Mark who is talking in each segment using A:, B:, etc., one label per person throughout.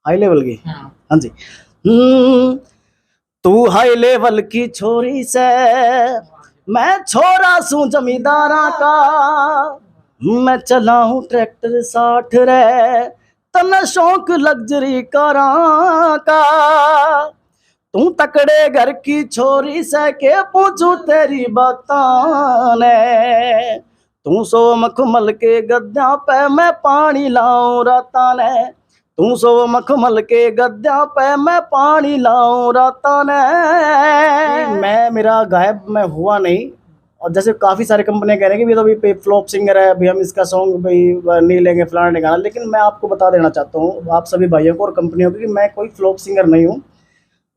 A: High level की। हाँ जी। तू हाई लेवल की छोरी से, मैं छोरा सू जमींदारा का, मैं चला हूँ ट्रैक्टर 60 रे, तना शौक लग्जरी कारा का। तू तकड़े घर की छोरी से के पूछू तेरी बातां ने, तू सो मखमल के गद्दा पे मैं पानी लाऊं राता ने, तू सो मखमल के गद्दा पे मैं पानी लाऊं राता ने। मैं मेरा गायब मैं हुआ नहीं, और जैसे काफ़ी सारी कंपनियां कह रही हैं कि भी तो अभी फ्लॉप सिंगर है, अभी हम इसका सॉन्ग भाई नहीं लेंगे फलाना नहीं गाना, लेकिन मैं आपको बता देना चाहता हूँ आप सभी भाइयों को और कंपनियों को कि मैं कोई फ्लॉप सिंगर नहीं हूँ।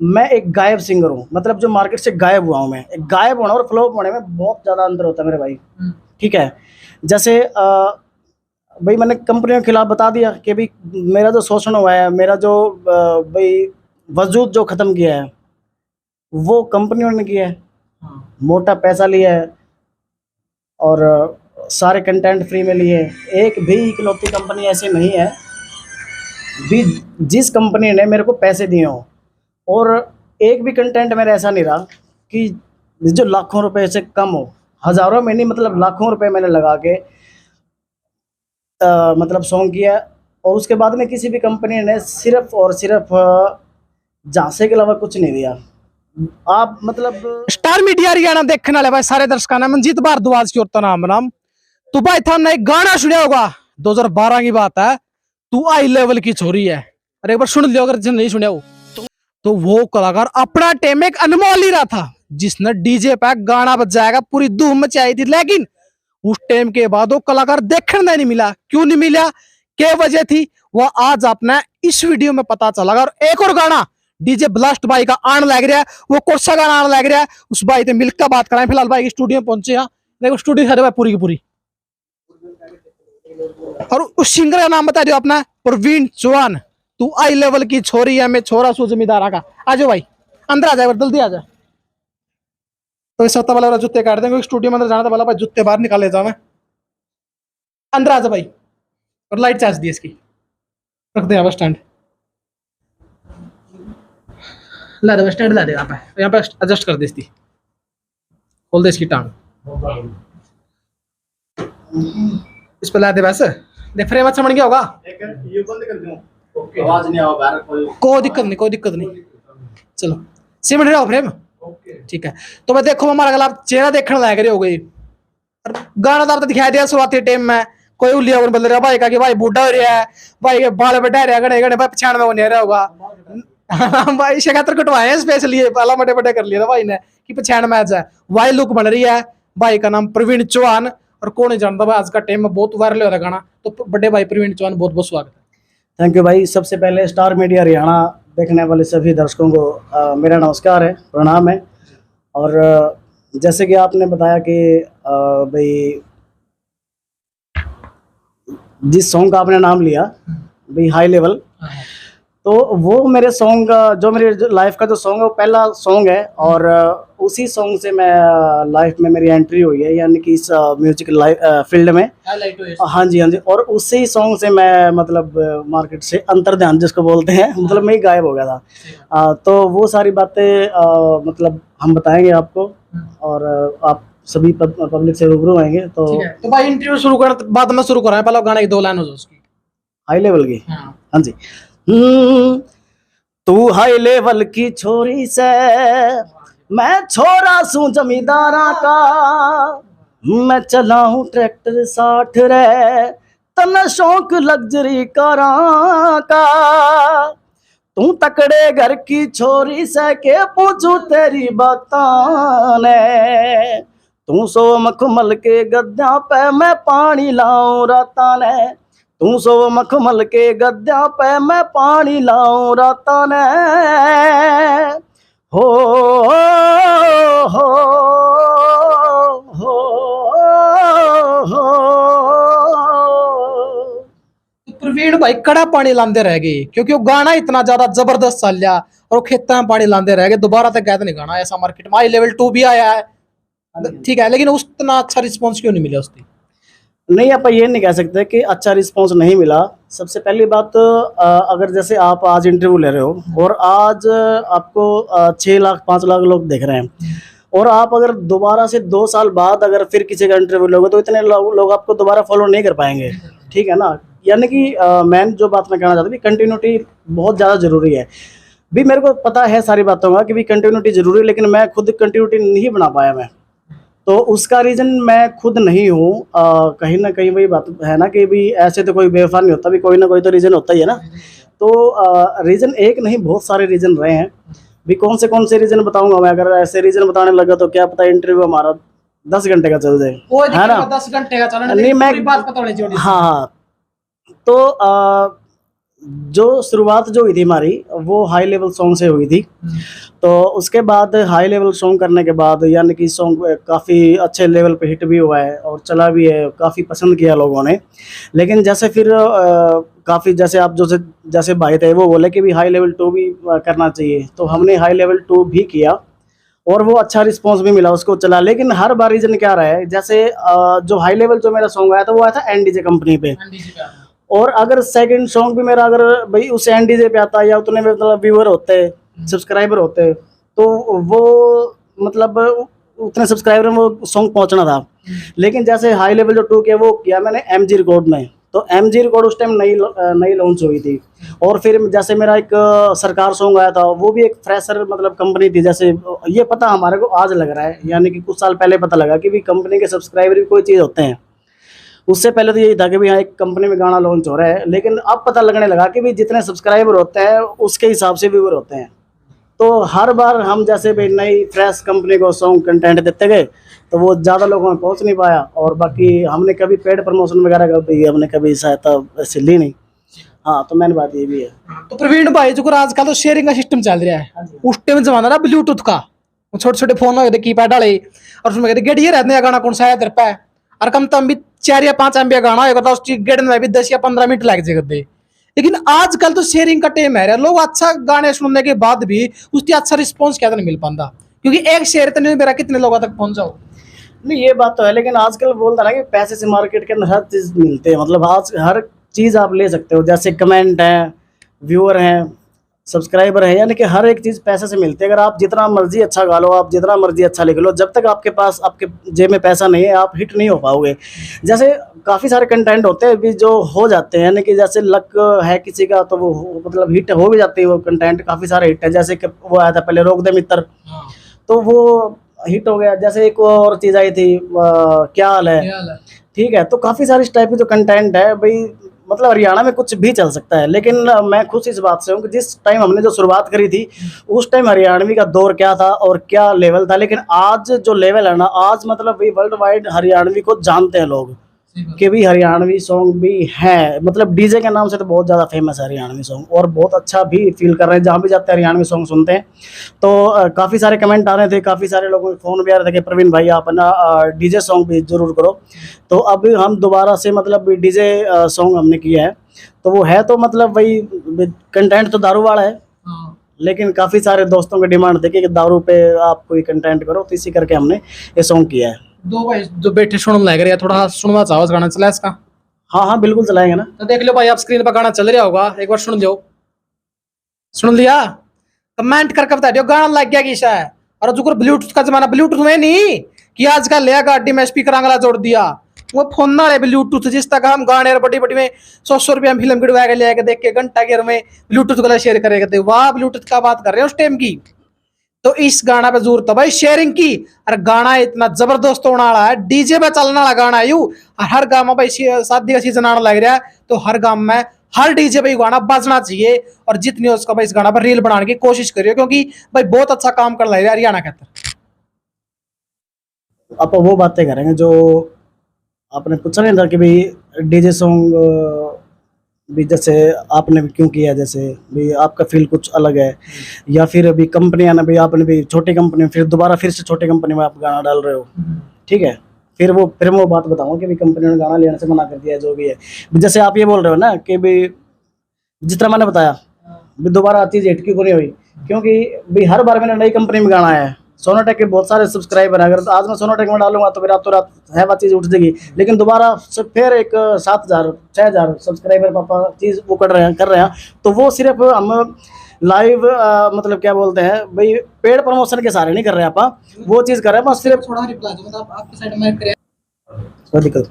A: मैं एक गायब सिंगर हूँ, मतलब जो मार्केट से गायब हुआ हूँ। मैं एक गायब होना और फ्लॉप होने में बहुत ज़्यादा अंतर होता है मेरे भाई। ठीक है, जैसे भाई मैंने कंपनियों के खिलाफ बता दिया कि भाई मेरा जो शोषण हुआ है, मेरा जो भाई वजूद जो ख़त्म किया है वो कंपनियों ने किया है। मोटा पैसा लिया है और सारे कंटेंट फ्री में लिए। एक भी इकलौती कंपनी ऐसी नहीं है भी जिस कंपनी ने मेरे को पैसे दिए हों, और एक भी कंटेंट मेरा ऐसा नहीं रहा कि जो लाखों रुपए से कम हो, हज़ारों में नहीं मतलब लाखों रुपए मैंने लगा के मतलब सॉन्ग किया। और उसके बाद में किसी भी कंपनी ने सिर्फ और सिर्फ झांसे के अलावा कुछ नहीं दिया। आप मतलब
B: स्टार मीडिया हरियाणा देखने वाले भाई सारे दर्शकों ने मनजीत भारद्वाज की और नाम तो भाई था हमने एक गाना सुना होगा 2012 की बात है, तू हाई लेवल की छोरी है। अरे एक बार सुन लियो अगर जिन नहीं सुना हो तो वो कलाकार अपना टाइम एक अनमोल ही रहा था जिसने डीजे पे गाना बजाएगा पूरी धूम मचाई थी, लेकिन उस टाइम के बाद वो कलाकार देखने नहीं मिला। क्यों नहीं मिला, क्या वजह थी, वो आज आपने इस वीडियो में पता चला। और एक और गाना डीजे ब्लास्ट भाई का आन लग रहा है, वो कौन सा गाना आन लग रहा है उस भाई से मिलकर बात कराएं। फिलहाल भाई स्टूडियो में पहुंचे हैं, देखो स्टूडियो है पूरी की पूरी, और उस सिंगर का नाम बता दो अपना प्रवीण चौहान। तू हाई लेवल की छोरी है, मैं छोरा सू जमींदारा का। आ जाओ भाई अंदर आ जाए, जल्दी आ जाए। तो इस सत्ता वाला जूते काट देंगे, स्टूडियो में अंदर जाना था वाला भाई जूते बाहर निकाले जाओ। मैं अंदर आ जा भाई, और लाइट चार्ज दी इसकी रख दे बस स्टैंड ला दे, बस स्टैंड ला दे यहाँ पे एडजस्ट कर दे इसकी, खोल दे इसकी टांग इस पे ला दे बस। देख फ्रेम अच्छा बन गया होगा,
A: ये बंद कर दूं, आवाज नहीं आवा बाहर
B: कोई दिक्कत नहीं, कोई दिक्कत नहीं। चलो सीमेंट रहो फ्रेम, ठीक है। तो मैं देखो हमारा अगला चेहरा देखने लायक रही हो गई। गाना तो आपने दिखाई दिया शुरुआती टाइम में, कोई उलिया बोल रहा भाई का कि भाई बूढ़ा हो रहा है, भाई के बाल बढ़ा रहा गड़े गड़े भाई 95 में नहीं रहा होगा। भाई 76 कटवाए हैं स्पेशली, पहला बड़े बड़े कर लिया था भाई ने कि 95 में आ जाए। वाई लुक बन रही है, भाई का नाम प्रवीण चौहान, और कौन नहीं जानता भाई आज का टाइम में बहुत वायरल हो रहा गाना। तो बड़े भाई प्रवीण चौहान बहुत बहुत स्वागत है।
A: थैंक यू भाई। सबसे पहले स्टार मीडिया हरियाणा देखने वाले सभी दर्शकों को मेरा नमस्कार है, प्रणाम है। और जैसे कि आपने बताया कि भाई जिस सॉन्ग का आपने नाम लिया भाई हाई लेवल, तो वो मेरे सॉन्ग जो मेरे लाइफ का जो सॉन्ग है वो पहला सॉन्ग है। और उसी सॉन्ग से मैं लाइफ में मेरी एंट्री हुई है, यानी कि इस म्यूजिक फील्ड में। हाँ जी, हाँ जी। और उसी सॉन्ग से मैं मतलब मार्केट से अंतर्ध्यान जिसको बोलते हैं, मतलब मैं ही गायब हो गया था। तो वो सारी बातें मतलब हम बताएंगे आपको, और आप सभी पब्लिक से रूबरू आएंगे। तो
B: भाई इंटरव्यू शुरू कर बाद में शुरू कराएं, पहले गाने की 2 लाइन हो जाए उसकी
A: हाई लेवल की। हाँ जी। तू हाई लेवल की छोरी से, मैं छोरा सू जमींदारा का, मैं चला हूँ ट्रैक्टर 60 रे, तना शौक लग्जरी कारा का। तू तकड़े घर की छोरी से के पूछू तेरी बातां ने, तू सो मखमल के गद्दा पे मैं पानी लाऊं राता ने, तू सो मखमल के गद्दा पे मैं पानी लाऊं राता ने। हो हो हो
B: प्रवीण भाई कड़ा पानी लांदे रह गए क्योंकि वो गाना इतना ज्यादा जबरदस्त चल गया, और खेत में पानी लांदे रह गए। दोबारा तक कहते नहीं गाना ऐसा मार्केट में। हाई लेवल 2 भी आया है, ठीक है, लेकिन उतना अच्छा रिस्पॉन्स क्यों नहीं मिला उसकी?
A: नहीं, आप ये नहीं कह सकते कि अच्छा रिस्पांस नहीं मिला। सबसे पहली बात तो अगर जैसे आप आज इंटरव्यू ले रहे हो और आज आपको 6 लाख 5 लाख लोग देख रहे हैं, और आप अगर दोबारा से 2 साल बाद अगर फिर किसी का इंटरव्यू लोगे तो इतने लोग आपको दोबारा फॉलो नहीं कर पाएंगे, ठीक है ना। यानी कि मैं जो बात मैं कहना चाहता हूँ, कंटिन्यूटी बहुत ज़्यादा ज़रूरी है। भी मेरे को पता है सारी बातों का कि भी कंटिन्यूटी ज़रूरी है, लेकिन मैं खुद कंटिन्यूटी नहीं बना पाया मैं। तो उसका रीज़न मैं खुद नहीं हूँ। कहीं ना कहीं वही बात है ना कि भी ऐसे तो कोई बेवफा नहीं होता, भी कोई ना कोई तो रीज़न होता ही है ना। तो रीज़न एक नहीं, बहुत सारे रीज़न रहे हैं। भी कौन से रीज़न बताऊंगा मैं? अगर ऐसे रीज़न बताने लगा तो क्या पता इंटरव्यू हमारा 10 घंटे का चल जाए, है ना।
B: 10 घंटे का चलना
A: नहीं, मैं
B: पूरी बात पता होनी चाहिए।
A: हाँ हाँ। तो जो शुरुआत जो हुई थी हमारी वो हाई लेवल सॉन्ग से हुई थी। तो उसके बाद हाई लेवल सॉन्ग करने के बाद यानी कि सॉन्ग काफ़ी अच्छे लेवल पे हिट भी हुआ है और चला भी है, काफ़ी पसंद किया लोगों ने। लेकिन जैसे फिर काफ़ी जैसे आप जैसे भाई थे वो बोले कि भी हाई लेवल 2 भी करना चाहिए, तो हमने हाई लेवल 2 भी किया और वो अच्छा रिस्पॉन्स भी मिला, उसको चला। लेकिन हर बार रीज़न क्या रहा है, जैसे जो हाई लेवल जो मेरा सॉन्ग आया था वो आया था एनडीजे कंपनी पे, और अगर सेकंड सॉन्ग भी मेरा अगर भाई उस एनडीजे पे आता या उतने मतलब व्यूअर होते, सब्सक्राइबर होते, तो वो मतलब उतने सब्सक्राइबर में वो सॉन्ग पहुंचना था। लेकिन जैसे हाई लेवल जो 2 किया वो किया मैंने एमजी रिकॉर्ड में, तो एमजी रिकॉर्ड उस टाइम नई लॉन्च हुई थी। और फिर जैसे मेरा एक सरकार सॉन्ग आया था, वो भी एक फ्रेशर मतलब कंपनी थी। जैसे ये पता हमारे को आज लग रहा है, यानी कि कुछ साल पहले पता लगा कि भी कंपनी के सब्सक्राइबर भी कोई चीज़ होते हैं। उससे पहले तो यही था कि भी हाँ एक कंपनी में गाना लॉन्च हो रहा है, लेकिन अब पता लगने लगा कि भी जितने सब्सक्राइबर होते हैं उसके हिसाब से व्यूअर होते हैं। तो हर बार हम जैसे भी नई फ्रेश कंपनी को सॉन्ग कंटेंट देते गए तो वो ज़्यादा लोगों में पहुंच नहीं पाया, और बाकी हमने कभी पेड प्रमोशन वगैरह कभी हमने कभी सहायता ऐसे ली नहीं। हाँ, तो मैंने बात ये भी है।
B: तो प्रवीण भाई जो आजकल तो शेयरिंग का सिस्टम चल रहा है, उस टाइम जमाना ना ब्लूटूथ का, छोटे छोटे फोन हो कीपैड वाले, और उसमें कहते गेट ये रहते हैं गाना कौन सा है तेरे पे, और कम तो भी 4 या 5 MB गाना होगा तो उसकी गेट में भी 10 या 15 मिनट लग जाएगा। लेकिन आजकल तो शेयरिंग का टाइम है, लोग अच्छा गाने सुनने के बाद भी उसकी अच्छा रिस्पॉन्स क्या नहीं मिल पाता, क्योंकि एक शेयर तो नहीं मेरा कितने लोगों तक पहुंचाओ।
A: नहीं, ये बात तो है, लेकिन आजकल बोलता ना कि पैसे से मार्केट के अंदर हर चीज़ मिलते हैं। मतलब आज हर चीज़ आप ले सकते हो, जैसे कमेंट हैं, व्यूअर हैं, सब्सक्राइबर है, यानी कि हर एक चीज़ पैसे से मिलती है। अगर आप जितना मर्जी अच्छा गा लो, आप जितना मर्जी अच्छा लिख लो, जब तक आपके पास आपके जेब में पैसा नहीं है आप हिट नहीं हो पाओगे। जैसे काफ़ी सारे कंटेंट होते हैं भी जो हो जाते हैं, यानी कि जैसे लक है किसी का तो वो मतलब हिट हो भी जाती है। वो कंटेंट काफ़ी सारे हिट है, जैसे कि वो आया था पहले रोक दे मित्र, तो वो हिट हो गया। जैसे एक और चीज़ आई थी क्या हाल है, ठीक है। तो काफ़ी सारी इस टाइप की जो कंटेंट है भाई, मतलब हरियाणा में कुछ भी चल सकता है। लेकिन मैं खुश इस बात से हूँ कि जिस टाइम हमने जो शुरुआत करी थी उस टाइम हरियाणवी का दौर क्या था और क्या लेवल था। लेकिन आज जो लेवल है ना, आज मतलब भाई वर्ल्ड वाइड हरियाणवी को जानते हैं लोग कि भी हरियाणवी सॉन्ग भी है। मतलब डीजे के नाम से तो बहुत ज़्यादा फेमस है हरियाणवी सॉन्ग, और बहुत अच्छा भी फील कर रहे हैं। जहाँ भी जाते हैं हरियाणवी सॉन्ग सुनते हैं तो काफ़ी सारे कमेंट आ रहे थे, काफ़ी सारे लोगों के फ़ोन भी आ रहे थे कि प्रवीण भाई आप ना डीजे सॉन्ग भी ज़रूर करो। तो अब हम दोबारा से मतलब डीजे सॉन्ग हमने किया है। तो वो है तो मतलब वही कंटेंट तो दारू वाला है, लेकिन काफ़ी सारे दोस्तों की डिमांड थी कि दारू पे आप कोई कंटेंट करो, तो इसी करके हमने ये सॉन्ग किया है।
B: दो भाई जो बैठे सुन लग रहा है, थोड़ा सुनवा चाहो गाना चला इसका।
A: हाँ हाँ, बिल्कुल चलाएंगे ना।
B: तो देख लो भाई, आप स्क्रीन पर गाना चल रहा होगा, एक बार सुन लो। सुन लिया? कमेंट करके बता दियो गाना लग गया किसा है। और जो ब्लूटूथ का जमाना, ब्लूटूथ में नहीं कि आजकल लिया गाड़ी में स्पीकर आंगला जोड़ दिया, वो फोन ना रहे ब्लूटूथ, जिस तक हम गाने बड़ी बड़ी में 100 रुपया में फिल्म गिरवा के ले देख के घंटा घेर में ब्लूटूथ गला शेयर करेगा। वाह, ब्लूटूथ का बात कर रहे हैं उस टाइम की। तो इस गाना पे जरूरत है भाई शेयरिंग की। और गाना इतना जबरदस्त होने वाला है, डीजे पे चलने वाला गाना है। और हर गांव में भाई शादी का सीजन आने लग रहा है, तो हर गांव में हर डीजे पे गाना बजना चाहिए। और जितनी हो उसका भाई इस गाना पर रील बनाने की कोशिश करिए, क्योंकि भाई बहुत अच्छा काम कर रहा है हरियाणा के अंदर।
A: आप वो बातें करेंगे जो आपने पूछा नहीं था कि भाई डीजे सॉन्ग भी जैसे आपने भी क्यों किया, जैसे भी आपका फील कुछ अलग है, या फिर अभी कंपनियां ना भी आपने भी छोटी कंपनी में फिर दोबारा फिर से छोटी कंपनी में आप गाना डाल रहे हो, ठीक है। फिर वो बात बताऊंगा कि भी कंपनी ने गाना लेने से मना कर दिया, जो भी है। जैसे आप ये बोल रहे हो ना कि भी जिस तरह मैंने बताया भी दोबारा चीज़ हिट क्यों नहीं हुई, क्योंकि भी हर बार मैंने नई कंपनी में गाना आया है सोनाटेक के बहुत सारे सब्सक्राइबर हैं। अगर आज मैं सोनाटेक में डालूंगा तो मेरा तो रात है बात चीज़ उठ जाएगी, लेकिन दोबारा से फिर एक 7,000 6,000 सब्सक्राइबर पापा चीज़ वो कर रहे हैं। तो वो सिर्फ हम लाइव मतलब क्या बोलते हैं भाई, पेड प्रमोशन के सहारे नहीं कर रहे हैं आप, वो चीज़ कर रहे हैं बस सिर्फ।
B: थोड़ा रिप्लाई दो, मतलब आपकी साइड में करें।
A: कोई दिक्कत।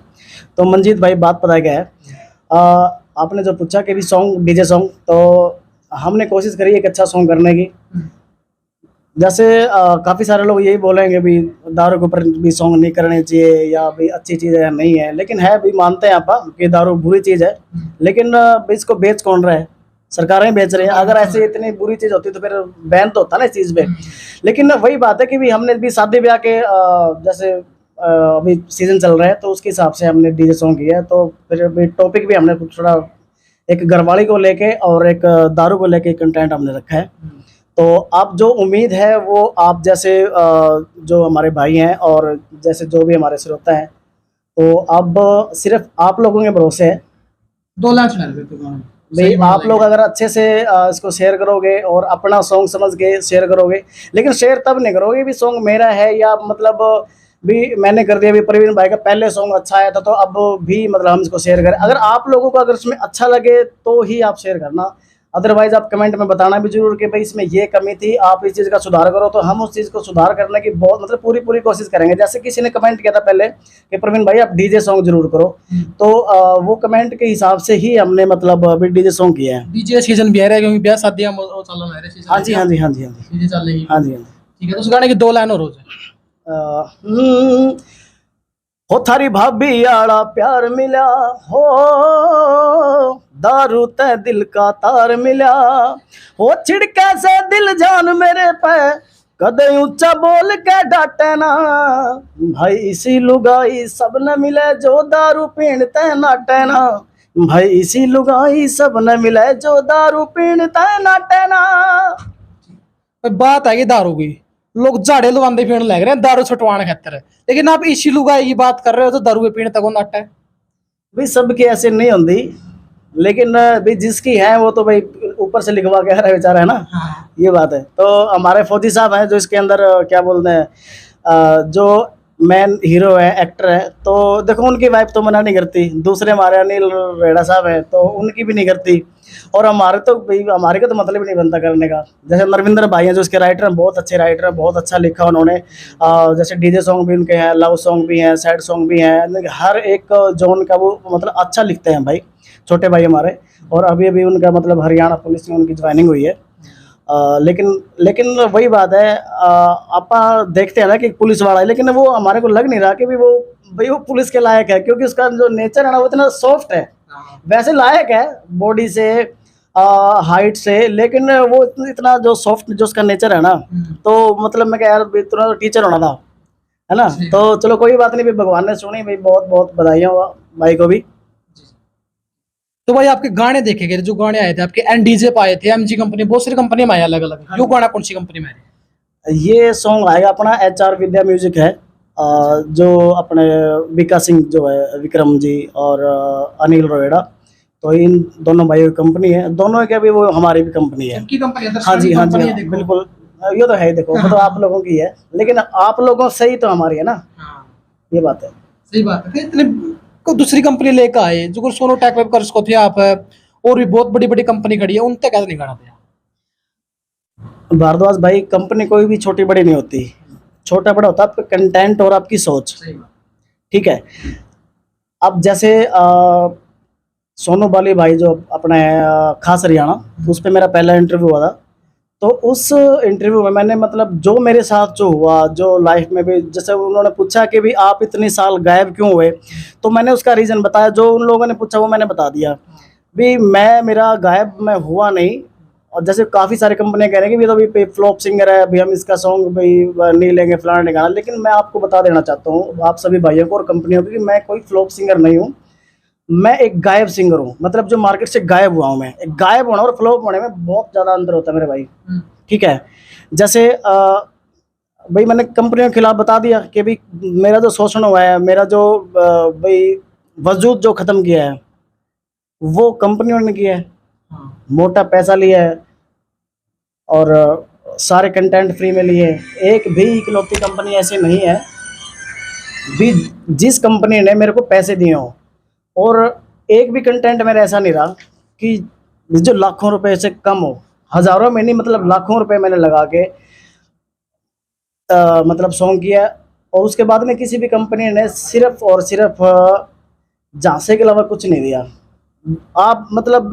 A: तो मंजीत भाई बात पता है क्या है, आपने जो पूछा कि भी सॉन्ग डीजे सॉन्ग, तो हमने कोशिश करी एक अच्छा सॉन्ग करने की। जैसे काफ़ी सारे लोग यही बोलेंगे भी दारू के ऊपर भी सॉन्ग नहीं करने चाहिए या भी अच्छी चीज़ है या नहीं है, लेकिन है भी मानते हैं आप कि दारू बुरी चीज़ है, लेकिन भी इसको बेच कौन रहा है? सरकारें बेच रही हैं। अगर ऐसे इतनी बुरी चीज़ होती तो फिर बैन तो होता ना इस चीज़ पे। लेकिन वही बात है कि भी हमने भी शादी ब्याह के जैसे अभी सीज़न चल रहा है तो उसके हिसाब से हमने डीजे सॉन्ग किया है। तो फिर अभी टॉपिक भी हमने थोड़ा एक घरवाली को लेके और एक दारू को लेके कंटेंट हमने रखा है। तो आप जो उम्मीद है वो आप जैसे जो हमारे भाई हैं और जैसे जो भी हमारे श्रोता हैं, तो अब सिर्फ आप लोगों के भरोसे है
B: 2 लाख सुना दे तो
A: भाई। आप लोग अगर अच्छे से इसको शेयर करोगे और अपना सॉन्ग समझ के शेयर करोगे, लेकिन शेयर तब नहीं करोगे भी सॉन्ग मेरा है या मतलब भी मैंने कर दिया। भी प्रवीण भाई का पहले सॉन्ग अच्छा आया था तो अब भी मतलब हम इसको शेयर करें। अगर आप लोगों को अगर इसमें अच्छा लगे तो ही आप शेयर करना, अदरवाइज आप कमेंट में बताना भी जरूर कि भाई इसमें ये कमी थी, आप इस चीज़ का सुधार करो। तो हम उस चीज़ को सुधार करने की बहुत मतलब पूरी कोशिश करेंगे। जैसे किसी ने कमेंट किया था पहले कि प्रवीण भाई आप डीजे सॉन्ग जरूर करो, तो वो कमेंट के हिसाब से ही हमने मतलब अभी डीजे सॉन्ग किया है।
B: डीजे सीजन भी आ रहा है क्योंकि ब्याह शादियां वो चल रहा है सीजन।
A: हाँ जी हाँ जी हाँ जी हाँ जी
B: डीजे चल रही है।
A: हाँ जी हाँ जी।
B: ठीक है, तो उस गाने की 2 लाइन और हो जाए।
A: हो थारी भाभी आड़ा प्यार मिला हो, दारू ते दिल का तार मिला हो, छिड़के से दिल जान मेरे पे कदे ऊंचा बोल के डांटे ना, भाई इसी लुगाई सब न मिले जो दारू पीणते नाटे ना, भाई इसी लुगाई सब न मिले जो दारू पीणते नाटे ना।
B: बात है कि दारू की लोग झाड़े लुगांदे पीने लग रहे हैं दारू छुटवाने खातिर, लेकिन आप इसी लुगाई की बात कर रहे हो तो दारू के पीने तक नाट है।
A: भाई सबकी ऐसे नहीं होती, लेकिन भाई जिसकी है वो तो भाई ऊपर से लिखवा के हर बेचारा है ना।
B: हाँ।
A: ये बात है। तो हमारे फौजी साहब हैं जो इसके अंदर क्या बोलते हैं जो मेन हीरो है एक्टर है, तो देखो उनकी वाइफ तो मना नहीं करती, दूसरे हमारे अनिल रेड़ा साहब हैं तो उनकी भी नहीं करती, और हमारे तो भाई हमारे का तो मतलब ही नहीं बनता करने का। जैसे नरविंदर भाई हैं जो इसके राइटर हैं, बहुत अच्छे राइटर हैं, बहुत अच्छा लिखा उन्होंने। जैसे डीजे सॉन्ग भी उनके हैं, लव सॉन्ग भी हैं, सैड सॉन्ग भी हैं, हर एक जोन का वो मतलब अच्छा लिखते हैं भाई, छोटे भाई हमारे। और अभी अभी उनका मतलब हरियाणा पुलिस में उनकी ज्वाइनिंग हुई है। लेकिन वही बात है, आप देखते हैं ना कि पुलिस वाला है, लेकिन वो हमारे को लग नहीं रहा कि भी वो पुलिस के लायक है, क्योंकि उसका जो नेचर है ना वो इतना सॉफ्ट है। वैसे लायक है बॉडी से हाइट से, लेकिन वो इतना जो सॉफ्ट जो उसका नेचर है ना, तो मतलब मैं क्या यार इतना टीचर होना था, है ना। तो चलो कोई बात नहीं भाई, भगवान ने सुनी भाई, बहुत बहुत बधाइयाँ हुआ भाई को भी।
B: तो भाई आपके गाने देखे गए जो गाने आए थे आपके एनडीजे पे आए थे, एमजी कंपनी, बहुत सारी कंपनी में आए अलग अलग।
A: हाँ।
B: यो गाना कौन सी कंपनी में है?
A: ये सॉन्ग आएगा अपना HR विद्या म्यूजिक है, जो अपने विका सिंह जो है, विक्रम जी और अनिल रोहेड़ा, तो इन दोनों भाइयों की कंपनी है, दोनों की अभी वो हमारी भी कंपनी है।
B: सबकी कंपनी है।
A: हाँ जी हाँ जी हाँ, बिल्कुल ये तो है ही, देखो वो तो आप लोगों की है, लेकिन आप लोगों से ही तो हमारी है ना। ये बात है।
B: सही बात है। इतने को दूसरी कंपनी लेकर आए जो सोनो टेक वेब कर उसको थे आप, और भी बहुत बड़ी बड़ी कंपनी खड़ी है, उन तक कैसे नहीं गाना दिया?
A: भारद्वाज भाई कंपनी कोई भी छोटी बड़ी नहीं होती, छोटा बड़ा होता है आपका कंटेंट और आपकी सोच। ठीक है। अब जैसे सोनू बाली भाई जो अपने खास हरियाणा, उस पर मेरा पहला इंटरव्यू हुआ था। तो उस इंटरव्यू में मैंने मतलब जो मेरे साथ जो हुआ, जो लाइफ में भी, जैसे उन्होंने पूछा कि भी आप इतने साल गायब क्यों हुए, तो मैंने उसका रीज़न बताया, जो उन लोगों ने पूछा वो मैंने बता दिया। भी मेरा गायब मैं हुआ नहीं, और जैसे काफ़ी सारी कंपनियां कह रही हैं कि भी तो भी फ्लॉप सिंगर है, अभी हम इसका सॉन्ग भाई नहीं लेंगे फलाना नहीं गाना, लेकिन मैं आपको बता देना चाहता हूँ आप सभी भाइयों को और कंपनियों को कि मैं कोई फ्लॉप सिंगर नहीं हूँ, मैं एक गायब सिंगर हूँ। मतलब जो मार्केट से गायब हुआ हूँ मैं। एक गायब होना और फ्लॉप होने में बहुत ज़्यादा अंतर होता है मेरे भाई। ठीक है। जैसे भाई मैंने कंपनियों के खिलाफ बता दिया कि भाई मेरा जो शोषण हुआ है, मेरा जो भाई वजूद जो ख़त्म किया है वो कंपनियों ने किया है, मोटा पैसा लिया है, और सारे कंटेंट फ्री में लिए। एक भी इकलौती कंपनी ऐसी नहीं है भी जिस कंपनी ने मेरे को पैसे दिए हों, और एक भी कंटेंट मेरा ऐसा नहीं रहा कि जो लाखों रुपए से कम हो, हज़ारों में नहीं, मतलब लाखों रुपए मैंने लगा के मतलब सॉन्ग किया। और उसके बाद में किसी भी कंपनी ने सिर्फ और सिर्फ झांसे के अलावा कुछ नहीं दिया। आप मतलब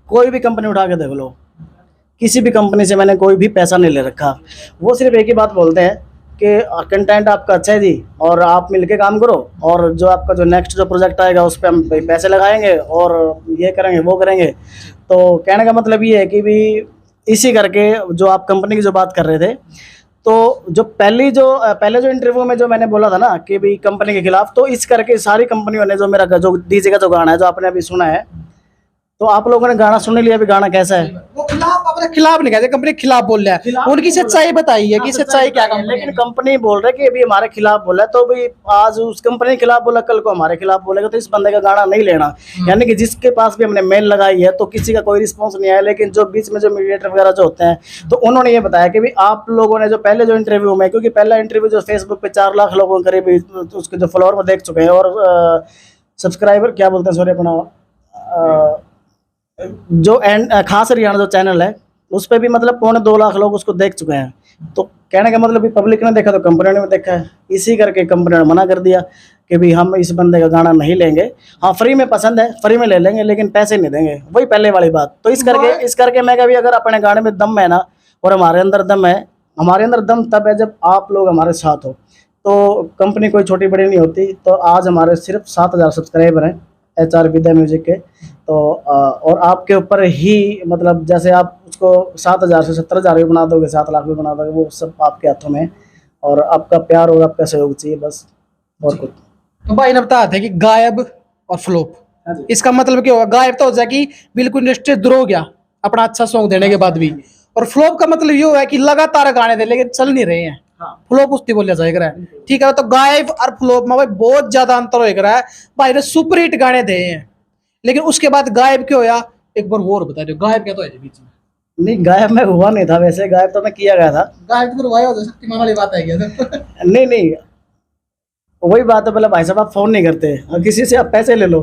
A: कोई भी कंपनी उठा के देख लो, किसी भी कंपनी से मैंने कोई भी पैसा नहीं ले रखा। वो सिर्फ एक ही बात बोलते हैं कि कंटेंट आपका अच्छा है जी, और आप मिलके काम करो, और जो आपका जो नेक्स्ट जो प्रोजेक्ट आएगा उस पर हम पैसे लगाएंगे और ये करेंगे वो करेंगे। तो कहने का मतलब ये है कि भी इसी करके जो आप कंपनी की जो बात कर रहे थे, तो जो पहले जो इंटरव्यू में जो मैंने बोला था ना कि भी कंपनी के खिलाफ, तो इस करके सारी कंपनियों ने जो मेरा जो डीजे का जो गाना है जो आपने अभी सुना है, तो आप लोगों ने गाना सुन लिया, अभी गाना कैसा है?
B: वो खिलाफ, अपने खिलाफ नहीं कहते, कंपनी के खिलाफ बोल रहा है। उनकी सच्चाई बताइए कि सच्चाई क्या है।
A: लेकिन कंपनी बोल रहे कि अभी हमारे खिलाफ बोला, तो भाई आज उस कंपनी के खिलाफ बोला, कल को हमारे खिलाफ बोलेगा, तो इस बंदे का गाना नहीं लेना। यानी कि जिसके पास भी हमने मेल लगाई है तो किसी का कोई रिस्पॉन्स नहीं आया, लेकिन जो बीच में जो मीडिएटर वगैरह जो होते हैं, तो उन्होंने ये बताया कि भाई आप लोगों ने जो पहले जो इंटरव्यू में, क्योंकि पहला इंटरव्यू जो फेसबुक पे 4 लाख लोगों के करीब उसके जो फॉलोअर वो देख चुके हैं, और सब्सक्राइबर क्या बोलते हैं, सॉरी, अपना जो खास हरियाणा जो चैनल है उस पर भी मतलब 2.25 लाख लोग उसको देख चुके हैं। तो कहने का मतलब भी पब्लिक ने देखा तो कंपनी ने भी देखा है, इसी करके कंपनी ने मना कर दिया कि भी हम इस बंदे का गाना नहीं लेंगे। हाँ, फ्री में पसंद है, फ्री में ले लेंगे, लेकिन पैसे नहीं देंगे, वही पहले वाली बात। तो इस करके मैं कभी अगर अपने गाने में दम है ना, और हमारे अंदर दम है, हमारे अंदर दम तब है जब आप लोग हमारे साथ हो। तो कंपनी कोई छोटी बड़ी नहीं होती। तो आज हमारे सिर्फ 7,000 सब्सक्राइबर हैं HR विद्या म्यूजिक के। तो और आपके ऊपर ही, मतलब जैसे आप उसको 7,000 से 70,000 भी बना दोगे, 7 लाख भी बना दोगे, वो सब आपके हाथों में, और आपका प्यार और आपका सहयोग चाहिए बस, और कुछ।
B: तो भाई ने बताया था कि गायब और फ्लॉप, इसका मतलब क्या होगा? गायब तो हो जाए कि बिल्कुल इंडस्ट्री दूर हो गया अपना अच्छा सॉन्ग देने के बाद भी, और फ्लॉप का मतलब ये है कि लगातार गाने दे लेकिन चल नहीं रहे हैं। फ्लॉप उसकी बोलिया जाएगा, ठीक है। तो गायब और फ्लॉप में भाई बहुत ज्यादा अंतर हो रहा है। भाई ने सुपर हिट गाने दे हैं, लेकिन उसके बाद गायब क्यों होया? एक बार और बता दो, गायब क्या तो है बीच में?
A: नहीं, गायब मैं हुआ नहीं था, वैसे गायब तो मैं किया गया था।
B: गायब तो हुआ हो, शक्तिमान वाली बात है क्या?
A: नहीं, वही बात है, पहले भाई साहब आप फोन नहीं करते, और किसी से आप पैसे ले लो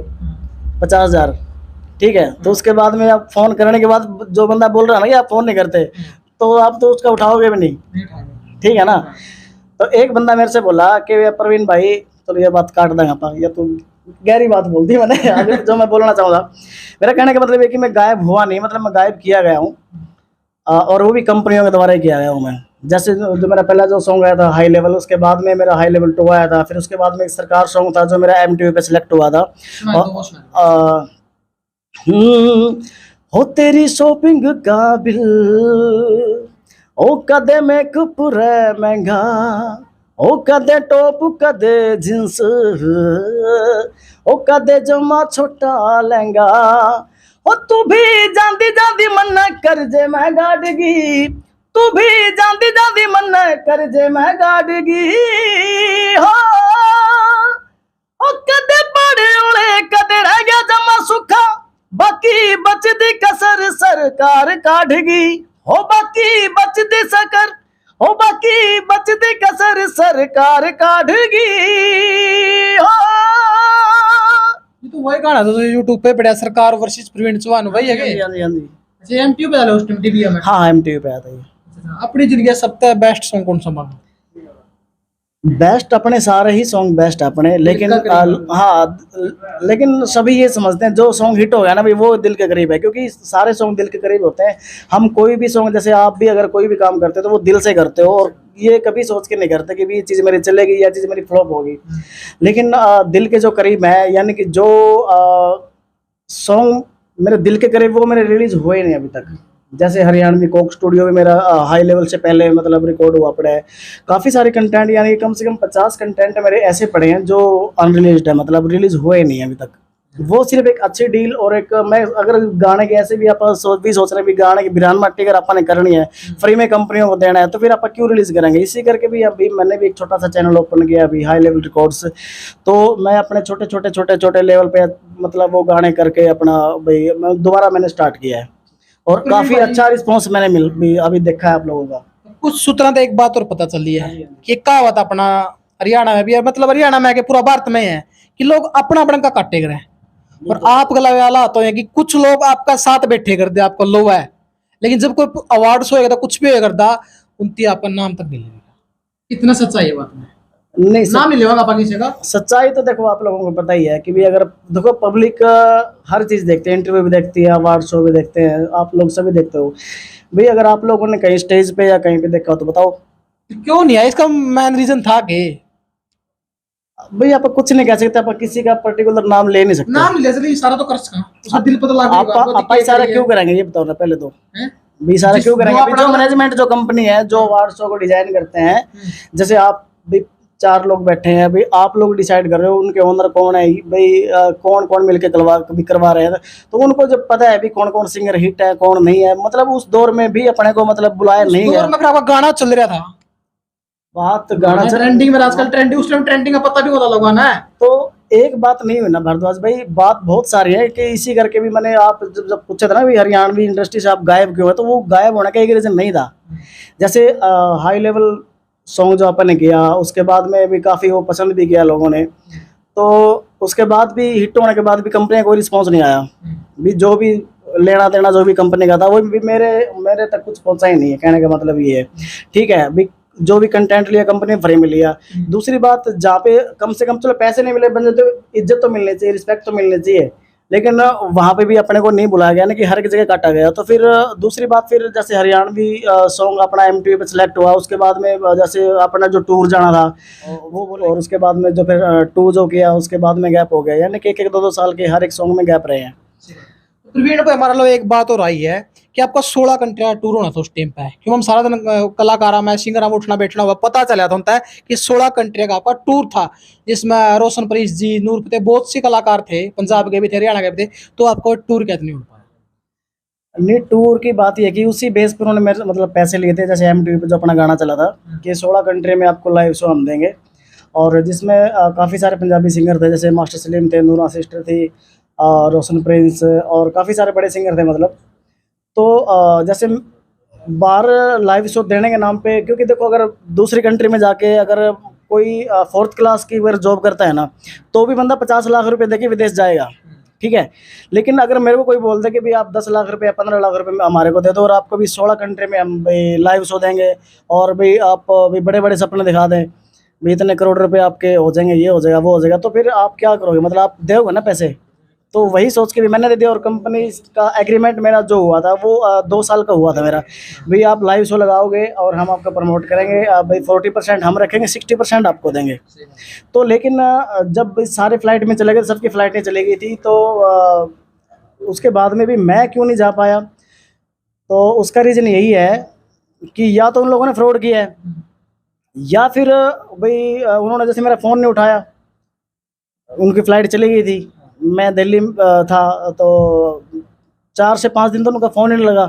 A: 50,000, ठीक है, तो उसके बाद में आप फोन करने के बाद जो बंदा बोल रहा है ना कि आप फोन नहीं करते, तो आप तो उसका उठाओगे भी नहीं, ठीक है ना। तो एक बंदा मेरे से बोला कि प्रवीण भाई, तो ये बात काट देंगे अपन, या तो गहरी बात बोल दी मैंने आगे जो मैं बोलना चाहूँगा। मेरा कहने का मतलब है कि मैं गायब हुआ नहीं, मतलब मैं गायब किया गया हूँ, और वो भी कंपनियों के द्वारा ही किया गया हूँ मैं। जैसे जो मेरा पहला जो सॉन्ग आया था हाई लेवल, उसके बाद में मेरा हाई लेवल 2 आया था, फिर उसके बाद में एक सरकार सॉन्ग था जो मेरा MTV पे सिलेक्ट हुआ था। हो तेरी शॉपिंग का बिल, ओ कदे मेकअप रे महंगा, ओ कदे टॉप कदे जींस, ओ कदे जमा छोटा लहंगा, ओ तू भी जांदी जांदी मन कर जे मैं गाड़गी, तू भी जांदी जांदी मन कर जे मैं गाड़गी, हो ओ कदे बड़े उड़े कदे रह गया जमा सुखा, बाकी बचदी कसर सरकार काढ़गी, हो बाकी बचदी सकर, हो बाकी बचदी कसर सरकार काढ़गी, हो।
B: ये तो वही गाना था जो यूट्यूब पे पड़ा, सरकार वर्सेस प्रवीण चौहान, वही है क्या?
A: हाँ जी, हाँ जी।
B: अच्छा, MTV पे डाला उस टाइम टीवी में?
A: हाँ, MTV पे आता है।
B: अपनी जिंदगी सबसे बेस्ट सॉन्ग कौन सा मानो?
A: बेस्ट अपने सारे ही सॉन्ग बेस्ट है अपने, लेकिन हाँ, लेकिन सभी ये समझते हैं जो सॉन्ग हिट हो गया ना भाई वो दिल के करीब है, क्योंकि सारे सॉन्ग दिल के करीब होते हैं। हम कोई भी सॉन्ग, जैसे आप भी अगर कोई भी काम करते हो तो वो दिल से करते हो, और ये कभी सोच के नहीं करते कि भी ये चीज़ मेरी चलेगी या चीज़ मेरी फ्लॉप होगी, लेकिन दिल के जो करीब है, यानी कि जो सॉन्ग मेरे दिल के करीब वो मेरे रिलीज हुए नहीं अभी तक। जैसे हरियाणवी कोक स्टूडियो में मेरा हाई लेवल से पहले मतलब रिकॉर्ड हुआ पड़ा है, काफ़ी सारे कंटेंट, यानी कम से कम 50 कंटेंट मेरे ऐसे पड़े हैं जो अनरिलीज्ड है, मतलब रिलीज हुए नहीं अभी तक। वो सिर्फ एक अच्छी डील, और एक मैं अगर गाने के ऐसे भी आप सोच रहे हैं भी गाने की बिरान मट्टी अगर अपन ने करनी है, फ्री में कंपनियों को देना है, तो फिर आप क्यों रिलीज करेंगे। इसी करके भी अभी मैंने भी एक छोटा सा चैनल ओपन किया अभी, हाई लेवल रिकॉर्ड्स। तो मैं अपने छोटे लेवल पे मतलब वो गाने करके अपना भाई दोबारा मैंने स्टार्ट किया है, और काफ़ी अच्छा रिस्पॉन्स मैंने अभी देखा है आप लोगों का।
B: कुछ सूत्रों से एक बात और पता चली है कि कहावत अपना हरियाणा में भी है, मतलब हरियाणा में है कि पूरा भारत में है कि लोग अपना अपना का काटे कर और आप गला वाला होता है कि कुछ लोग आपका साथ बैठे कर दे, आपको लो है, लेकिन जब कोई अवार्ड होएगा तो कुछ भी होएगा करदा उनकी आपका नाम तक नहीं लेगा। इतना सच्चाई है बात में,
A: नहीं
B: ना मिलेगा आप किसी का।
A: सच्चाई तो देखो आप लोगों को पता ही है कि भी अगर देखो पब्लिक हर चीज देखते हैं, इंटरव्यू भी देखती है, अवार्ड शो भी देखते हैं, आप लोग सभी देखते हो भाई। अगर आप लोगों ने कहीं स्टेज पे या कहीं पे देखा हो तो बताओ।
B: क्यों नहीं है, इसका मेन रीजन था कि
A: भाई आप कुछ नहीं कह सकते, आप किसी का पर्टिकुलर नाम ले नहीं सकते।
B: नाम ले सकते, इशारा तो कर सका, उसका दिल पता लग
A: आप इशारा क्यों करेंगे ये बताओ ना पहले तो। भी इशारा क्यों करेंगे? अभी जो मैनेजमेंट जो कंपनी है जो अवार्ड शो को डिजाइन करते हैं, जैसे आप भी 4 लोग बैठे हैं, अभी आप लोग डिसाइड कर रहे हो उनके ओनर कौन है भाई, कौन कौन मिलके करवा रहे हैं, तो उनको जब पता है भी कौन कौन सिंगर हिट है कौन नहीं है, मतलब उस दौर में भी अपने को मतलब बुलाया नहीं गया।
B: आपका गाना चल रहा था,
A: बात गाना
B: ट्रेंडिंग में, आजकल ट्रेंडिंग, उस टाइम ट्रेंडिंग का पता भी होता लगा ना।
A: तो एक बात नहीं हुई ना भारद्वाज भाई, बात बहुत सारी है कि इसी करके भी मैंने आप जब पूछा था ना भी हरियाणवी इंडस्ट्री से आप गायब क्यों है, तो वो गायब होने का एक रीजन नहीं था। जैसे हाई लेवल सॉन्ग जो अपन ने किया उसके बाद में भी काफ़ी वो पसंद भी किया लोगों ने, तो उसके बाद भी हिट होने के बाद भी कंपनी का कोई रिस्पॉन्स नहीं आया। भी जो भी लेना देना जो भी कंपनी का था वो भी मेरे तक कुछ पहुंचा ही नहीं है, कहने का मतलब ये है। ठीक है, भी जो भी कंटेंट लिया कंपनी फ्री में लिया। दूसरी बात, जहाँ पे कम से कम चलो पैसे नहीं मिले बंदे तो इज्जत तो मिलनी चाहिए, रिस्पेक्ट तो मिलनी चाहिए, लेकिन वहाँ पे भी अपने को नहीं बुलाया गया ना कि हर एक जगह काटा गया। तो फिर दूसरी बात, फिर जैसे हरियाणवी सॉन्ग अपना MTV पे सिलेक्ट हुआ, उसके बाद में जैसे अपना जो टूर जाना था वो और उसके बाद में जो फिर टूर जो किया उसके बाद में गैप हो गया, यानी कि 1-1 2-2 साल के हर एक सॉन्ग में गैप रहे हैं।
B: प्रवीण भाई हमारा लोग एक बात और आई है कि आपका 16 कंट्री का टूर होना था उस टाइम पे, क्यों हम सारा दिन कलाकार में सिंगर में उठना बैठना हुआ, पता चला था कि 16 कंट्री का आपका टूर था, जिसमें रोशन प्रीस जी, नूर फतेह, बहुत से कलाकार थे, पंजाब के भी थे, हरियाणा के भी थे, तो आपको टूर कैसे नहीं उठ पाया?
A: नहीं, टूर की बात यह कि उसी बेस पर उन्होंने मेरे मतलब पैसे लिए थे, जैसे MTV पे जो अपना गाना चला था कि 16 कंट्री में आपको लाइव शो हम देंगे, और जिसमें काफ़ी सारे पंजाबी सिंगर थे, जैसे मास्टर सलीम थे, नूरा सिस्टर थी, रोशन प्रिंस और काफ़ी सारे बड़े सिंगर थे मतलब। तो जैसे बाहर लाइव शो देने के नाम पे, क्योंकि देखो अगर दूसरी कंट्री में जाके अगर कोई 4th क्लास की अगर जॉब करता है ना, तो भी बंदा 50 लाख रुपए देके विदेश जाएगा, ठीक है। लेकिन अगर मेरे को कोई बोल दे कि भाई आप 10 लाख रुपए 15 लाख रुपए हमारे को दे दो और आपको भी 16 कंट्री में हम भाई लाइव शो देंगे, और भाई आप भी बड़े बड़े सपने दिखा दें, भाई इतने करोड़ रुपए आपके हो जाएंगे, ये हो जाएगा वो हो जाएगा, तो फिर आप क्या करोगे? मतलब आप दोगे ना पैसे। तो वही सोच के भी मैंने दे दिया, और कंपनी का एग्रीमेंट मेरा जो हुआ था वो 2 साल का हुआ था मेरा। भाई आप लाइव शो लगाओगे और हम आपका प्रमोट करेंगे, भाई 40% हम रखेंगे, 60% आपको देंगे। तो लेकिन जब सारे फ्लाइट में चले गए, सबकी फ्लाइटें चली गई थी, तो उसके बाद में भी मैं क्यों नहीं जा पाया, तो उसका रीज़न यही है कि या तो उन लोगों ने फ्रॉड किया है, या फिर भाई उन्होंने जैसे मेरा फ़ोन नहीं उठाया, उनकी फ़्लाइट चली गई थी, मैं दिल्ली था, तो 4 से 5 दिन तो उनका फ़ोन ही नहीं लगा,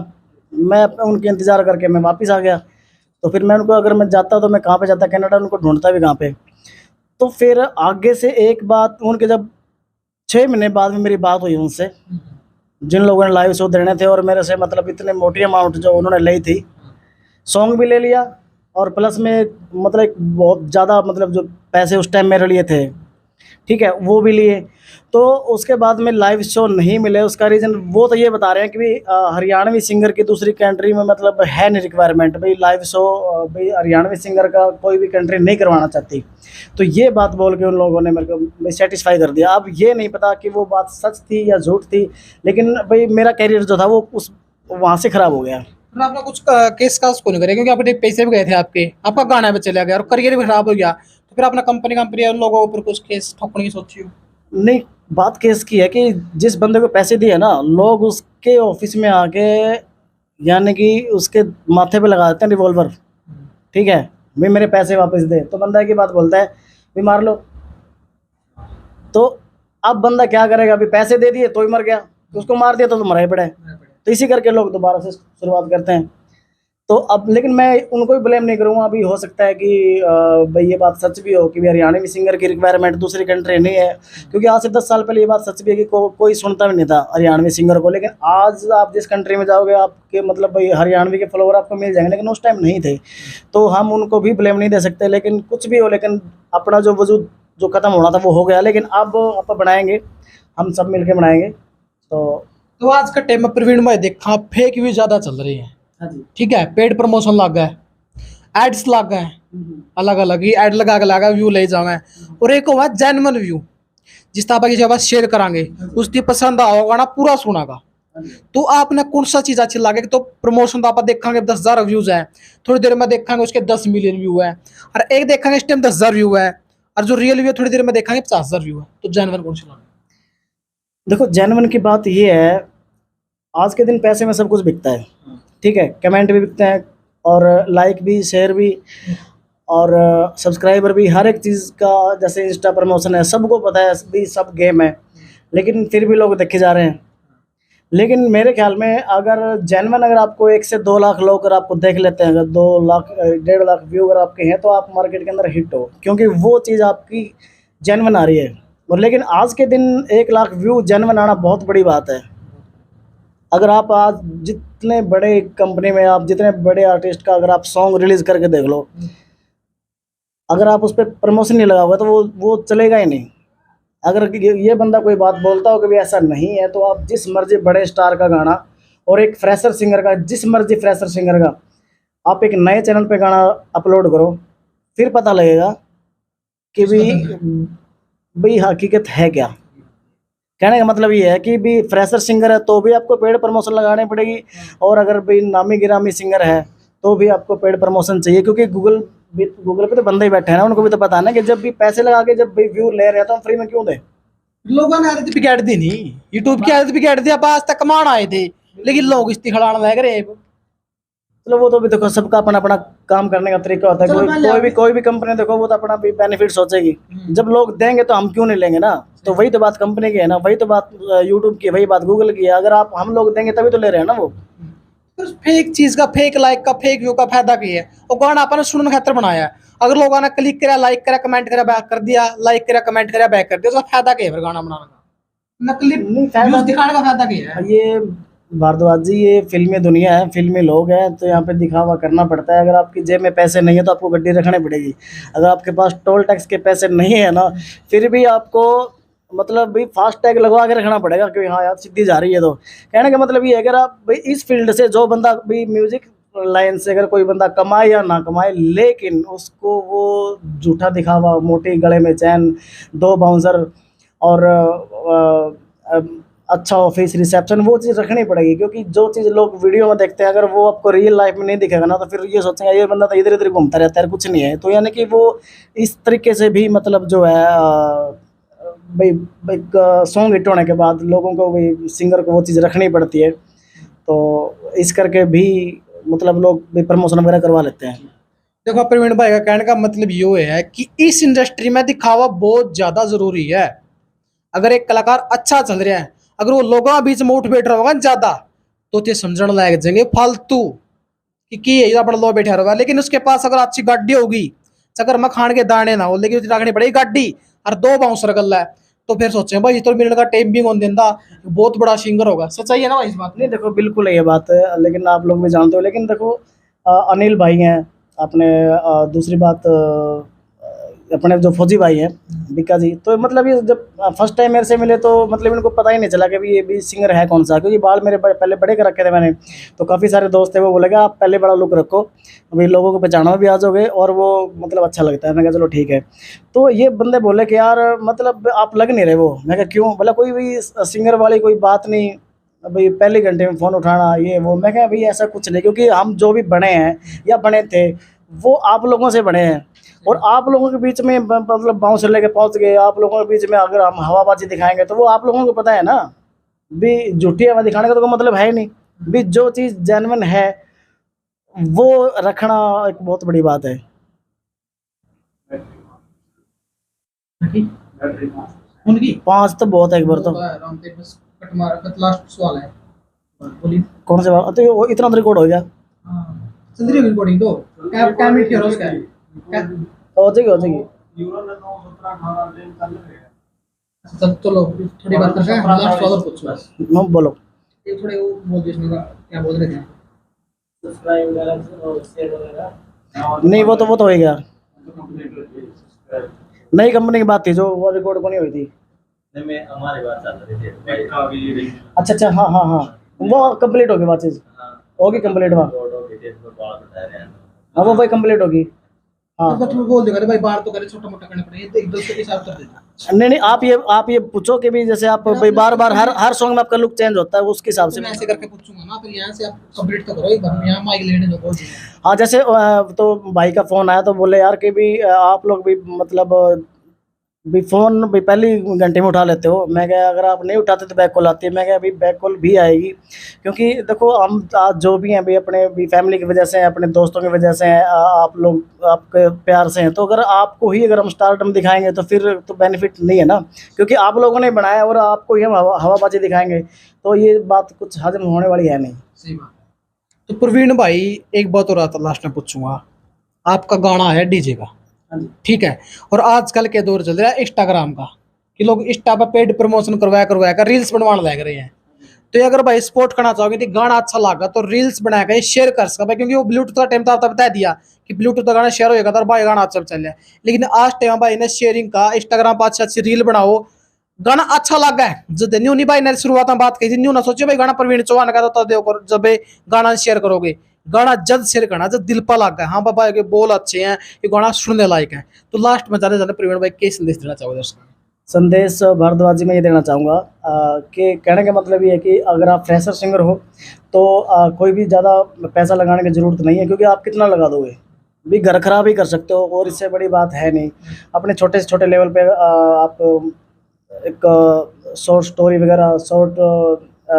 A: मैं उनके इंतज़ार करके मैं वापस आ गया। तो फिर मैं उनको, अगर मैं जाता तो मैं कहाँ पे जाता, कनाडा, उनको ढूंढता भी कहाँ पे। तो फिर आगे से एक बात, उनके जब 6 महीने बाद में मेरी बात हुई उनसे, जिन लोगों ने लाइव शो देने थे, और मेरे से मतलब इतने मोटी अमाउंट जो उन्होंने ली थी, सॉन्ग भी ले लिया और प्लस में मतलब एक बहुत ज़्यादा मतलब जो पैसे उस टाइम मेरे लिए थे, ठीक है, वो भी लिए। तो उसके बाद में लाइव शो नहीं मिले, उसका रीज़न वो तो ये बता रहे हैं कि भाई हरियाणवी सिंगर की दूसरी कंट्री में मतलब है नहीं रिक्वायरमेंट, भाई लाइव शो भाई हरियाणवी सिंगर का कोई भी कंट्री नहीं करवाना चाहती। तो ये बात बोल के उन लोगों ने मेरे को सेटिस्फाई कर दिया। अब ये नहीं पता कि वो बात सच थी या झूठ थी, लेकिन भाई मेरा कैरियर जो था वो उस वहाँ से ख़राब हो गया।
B: आपने कुछ केस कास को नहीं करे, क्योंकि आपके पैसे भी गए थे आपके, आपका गाना भी चला गया और करियर भी खराब हो गया, तो फिर आपने कंपनी उन लोगों के ऊपर कुछ केस ठोकने की सोची हो?
A: नहीं, बात केस की है कि जिस बंदे को पैसे दिए ना, लोग उसके ऑफिस में आके यानी कि उसके माथे पे लगा देते हैं रिवॉल्वर, ठीक है, भाई मेरे पैसे वापस दे। तो बंदा की बात बोलता है भी मार लो। तो अब बंदा क्या करेगा? अभी पैसे दे दिए तो ही मर गया, उसको मार दिया तो मरा ही पड़ा है। तो इसी करके लोग दोबारा से शुरुआत करते हैं। तो अब लेकिन मैं उनको भी ब्लेम नहीं करूँगा। अभी हो सकता है कि भाई ये बात सच भी हो कि भी हरियाणवी सिंगर की रिक्वायरमेंट दूसरी कंट्री नहीं है, क्योंकि आज से 10 साल पहले ये बात सच भी है कि कोई सुनता भी नहीं था हरियाणवी सिंगर को। लेकिन आज आप जिस कंट्री में जाओगे आपके मतलब भाई हरियाणवी के फॉलोवर आपको मिल जाएंगे, लेकिन उस टाइम नहीं थे। तो हम उनको भी ब्लेम नहीं दे सकते, लेकिन कुछ भी हो, लेकिन अपना जो वजूद जो ख़त्म होना था वो हो गया। लेकिन अब आप बनाएंगे, हम सब मिलके बनाएंगे।
B: तो आज का टाइम में प्रवीण भाई देखा फेक भी ज्यादा चल रही है।
A: हाँ जी।
B: ठीक है, पेड प्रमोशन लग गए, एड्स लग गए, अलग अलग ही एड लगा के लगा व्यू ले जावे। और एक हुआ जेन्युइन व्यू, जिस तरह की बात शेयर करांगे उसकी पसंद आओगा ना पूरा सुनागा। तो आपने कौन सा चीज अच्छी लगे? तो प्रमोशन तो आप देखेंगे 10,000 व्यूज है, थोड़ी देर में देखेंगे उसके 10 मिलियन व्यू है, और एक देखेंगे इस टाइम 10,000 व्यू है, और जो रियल व्यू थोड़ी देर में देखेंगे 50,000 व्यू है। तो जेन्युइन कौन सा?
A: देखो जेन्युइन की बात ये है, आज के दिन पैसे में सब कुछ बिकता है। ठीक है, कमेंट भी बिकते हैं और लाइक भी, शेयर भी, और सब्सक्राइबर भी, हर एक चीज़ का। जैसे इंस्टा प्रमोशन है, सबको पता है भी सब गेम है, लेकिन फिर भी लोग देखे जा रहे हैं। लेकिन मेरे ख्याल में अगर जेन्युइन अगर आपको 1 से 2 लाख लोग अगर आपको देख लेते हैं, अगर 2 लाख 1.5 लाख व्यू अगर आपके हैं, तो आप मार्केट के अंदर हिट हो, क्योंकि वो चीज़ आपकी जेन्युइन आ रही है। और लेकिन आज के दिन 1 लाख व्यू जेन्युइन आना बहुत बड़ी बात है। अगर आप आज जितने बड़े कंपनी में, आप जितने बड़े आर्टिस्ट का अगर आप सॉन्ग रिलीज़ करके देख लो, अगर आप उस पर प्रमोशन नहीं लगाओगे तो वो चलेगा ही नहीं। अगर ये बंदा कोई बात बोलता हो कि भी ऐसा नहीं है, तो आप जिस मर्जी बड़े स्टार का गाना और एक फ्रेशर सिंगर का, जिस मर्जी फ्रेशर सिंगर का आप एक नए चैनल पे गाना अपलोड करो, फिर पता लगेगा कि भाई हकीकत है क्या। कहने का मतलब ये है कि भी फ्रेशर सिंगर है तो भी आपको पेड प्रमोशन लगानी पड़ेगी, और अगर भाई नामी गिरामी सिंगर है तो भी आपको पेड प्रमोशन चाहिए, क्योंकि गूगल पे तो बंदे ही बैठे हैं ना, उनको भी तो पता है ना कि जब भी पैसे लगा के जब भी व्यू ले रहे हैं तो हम फ्री में क्यों दें।
B: लोगों ने आदत बिगाड़ दी नहीं, यूट्यूब की आदत बिगाड़ दी। आप आज तक कमान आए थे, लेकिन लोग इस्ती खड़ाने लग रहे।
A: चलो वो तो भी देखो, सबका अपना अपना काम करने का तरीका होता है। कोई भी कंपनी देखो वो तो अपना भी बेनिफिट सोचेगी। जब लोग देंगे तो हम क्यों नहीं लेंगे ना। तो वही तो बात कंपनी की है ना, वही तो बात यूट्यूब की, वही बात गूगल की है। अगर आप हम लोग देंगे तभी तो ले रहे हैं ना वो।
B: फेक चीज का, फेक लाइक का, फेक व्यू का फायदा की है? वो गाना अपन सुनने खातर बनाया है। अगर लोगों ने क्लिक करा, लाइक करा, कमेंट करा, बैक कर दिया, लाइक करा, कमेंट करा, बैक कर दिया, उसका फायदा क्या है फिर गाना बनाने का? नकली व्यूज दिखाने का फायदा क्या है?
A: ये भारद्वाज जी, ये फिल्मी दुनिया है, फिल्मी लोग हैं, तो यहाँ पे दिखावा करना पड़ता है। अगर आपकी जेब में पैसे नहीं है तो आपको गड्डी रखनी पड़ेगी। अगर आपके पास टोल टैक्स के पैसे नहीं है ना, फिर भी आपको मतलब भाई फास्ट टैग लगवा के रखना पड़ेगा कि हाँ यार सीधी जा रही है। तो कहने का मतलब ये है, अगर आप भाई इस फील्ड से जो बंदा भाई म्यूजिक लाइन से अगर कोई बंदा कमाए या ना कमाए, लेकिन उसको वो झूठा दिखावा, मोटी गले में चैन, 2 बाउंसर और अच्छा ऑफिस रिसेप्शन, वो चीज़ रखनी पड़ेगी। क्योंकि जो चीज़ लोग वीडियो में देखते हैं, अगर वो आपको रियल लाइफ में नहीं दिखेगा ना, तो फिर ये सोचेंगे ये बंदा तो इधर इधर घूमता रहता है, कुछ नहीं है। तो यानी कि वो इस तरीके से भी मतलब जो है भाई सॉन्ग हिट होने के बाद लोगों को भाई सिंगर को वो चीज़ रखनी पड़ती है। तो इस करके भी मतलब लोग भी प्रमोशन वगैरह करवा लेते हैं।
B: देखो प्रवीण भाई का कहने का मतलब ये है कि इस इंडस्ट्री में दिखावा बहुत ज्यादा जरूरी है। अगर एक कलाकार अच्छा चल रहा है, अगर वो लोगों के बीच में उठ बैठ रहा होगा ज्यादा, तो ते समझने लग जाएंगे फालतू कि ये अपना लो बैठा रहेगा। लेकिन उसके पास अगर अच्छी गाड़ी होगी, अगर मखान के दाने ना हो, लेकिन उसे रखनी पड़ेगी गाड़ी और 2 बाउंसर गल है, तो फिर सोचे भाई तो मिनट का टाइम भी कौन देता, बहुत बड़ा सिंगर होगा। सच्चाई है ना भाई इस बात?
A: नहीं देखो बिल्कुल ये बात है, लेकिन आप लोग भी जानते हो। लेकिन देखो अनिल भाई हैं अपने, दूसरी बात अपने जो फौजी भाई हैं बिक्का जी, तो मतलब ये जब फर्स्ट टाइम मेरे से मिले तो मतलब इनको पता ही नहीं चला कि भी ये भी सिंगर है कौन सा, क्योंकि बाल मेरे पहले बड़े कर रखे थे मैंने। तो काफ़ी सारे दोस्त थे, वो बोले आप पहले बड़ा लुक रखो, अभी लोगों को पहचाना भी आ जाओगे और वो मतलब अच्छा लगता है। मैं कहा चलो ठीक है। तो ये बंदे बोले कि यार मतलब आप लग नहीं रहे वो। मैं कहा क्यों? बोला कोई भी सिंगर वाली कोई बात नहीं, भाई पहले घंटे में फ़ोन उठाना ये वो। मैं कहा भाई ऐसा कुछ नहीं, क्योंकि हम जो भी बने हैं या बने थे वो आप लोगों से बने हैं, और आप लोगों के बीच में मतलब बाउंसर लेके पहुंच गए। आप लोगों के बीच में अगर हम हवाबाजी दिखाएंगे तो वो आप लोगों को पता है ना, भी झूठी हवा दिखाने का तो कोई मतलब है ही नहीं। भी जो चीज़ जेन्युइन है वो रखना एक बहुत बड़ी बात है।
B: उनकी
A: 5 तो बहुत है, एक बार तो
B: लास्ट सवाल है, बोलिए।
A: कौन से बात? तो वो इतना तो रिकॉर्ड हो गया।
B: चल रही होगी रिकॉर्डिंग तो क्या मिनट की हो रहा है उसका क्या
A: हो जाएगी।
B: सब चलो थोड़ी बात करते हैं लास्ट सवाल पूछो
A: हम बोलो।
B: ये थोड़े वो बोल दिए इसमें क्या बोल रहे थे
A: नहीं वो तो हो गया, नई कंपनी की बात थी जो वो रिकॉर्ड को नहीं हुई थी।
C: में हमारी बात चल रही थी।
A: अच्छा हाँ हाँ हाँ, वो कंप्लीट होगी बात, चीज होगी कंप्लीट वहाँ। हाँ वो भाई कंप्लीट होगी। हाँ
B: तो तुम बोल देगा भाई बाहर तो करे छोटा मोटा करना पड़ेगा तो एक दूसरे के हिसाब कर देना।
A: नहीं आप ये पूछो कि भी जैसे आप भाई बार बार हर सॉन्ग में आपका लुक चेंज होता है, उसके हिसाब से
B: मैं ऐसे करके पूछूंगा ना, फिर यहाँ से आप कंप्लीट तो करो एक बार, यहाँ माइक लेने जो बोल दिया।
A: हाँ जैसे तो भाई का फोन आया तो बोले यार कि भी आप लोग भी मतलब भी फोन भी पहली घंटे में उठा लेते हो। मैं क्या अगर आप नहीं उठाते तो बैक कॉल आती है। मैं क्या अभी बैक कॉल भी आएगी, क्योंकि देखो हम आज जो भी हैं भी अपने भी फैमिली की वजह से हैं, अपने दोस्तों की वजह से हैं, आप लोग आपके प्यार से हैं। तो अगर आपको ही अगर हम स्टारडम दिखाएंगे तो फिर तो बेनिफिट नहीं है ना, क्योंकि आप लोगों ने बनाया और आपको ही हम हवाबाजी दिखाएंगे तो ये बात कुछ हजम होने वाली है नहीं।
B: सही बात। तो प्रवीण भाई एक बात और आता लास्ट में पूछूंगा, आपका गाना है डीजे का, ठीक है, और आजकल के दौर चल रहा है इंस्टाग्राम का कि लोग इंस्टा पर पेड प्रमोशन करवाया कर रील्स बनवाने लग रहे हैं। तो ये अगर भाई सपोर्ट करना चाहोगे तो गाना अच्छा लगा तो रील्स बना के शेयर कर सका भाई, क्योंकि वो ब्लूटूथ का टाइम तो आपको बता दिया कि ब्लूटूथ का गाना शेयर होगा तो भाई गाना अच्छा चल रहा है। लेकिन आज टाइम भाई ने शेयरिंग का इंस्टाग्राम पर अच्छी अच्छी रील बनाओ, गाना अच्छा लगा है। जब न्यू नहीं भाई ने शुरुआत में बात कही थी, न्यू ना सोचो भाई गाना प्रवीण चौहान का तो देखो जब गाना शेयर करोगे, गाना जल्द शेयर करना जब दिल पर लग गया, हाँ बाबा के बोल अच्छे हैं, ये गाना सुनने लायक है। तो लास्ट में जाने जाने प्रवीण भाई क्या संदेश देना चाहोगे दर्शकों?
A: संदेश भारद्वाज जी मैं ये देना चाहूँगा कि कहने का मतलब ये है कि अगर आप फ्रेशर सिंगर हो तो कोई भी ज़्यादा पैसा लगाने की ज़रूरत नहीं है, क्योंकि आप कितना लगा दोगे भी घर खराब ही कर सकते हो और इससे बड़ी बात है नहीं। अपने छोटे से छोटे लेवल पे आप एक शॉर्ट स्टोरी वगैरह, शॉर्ट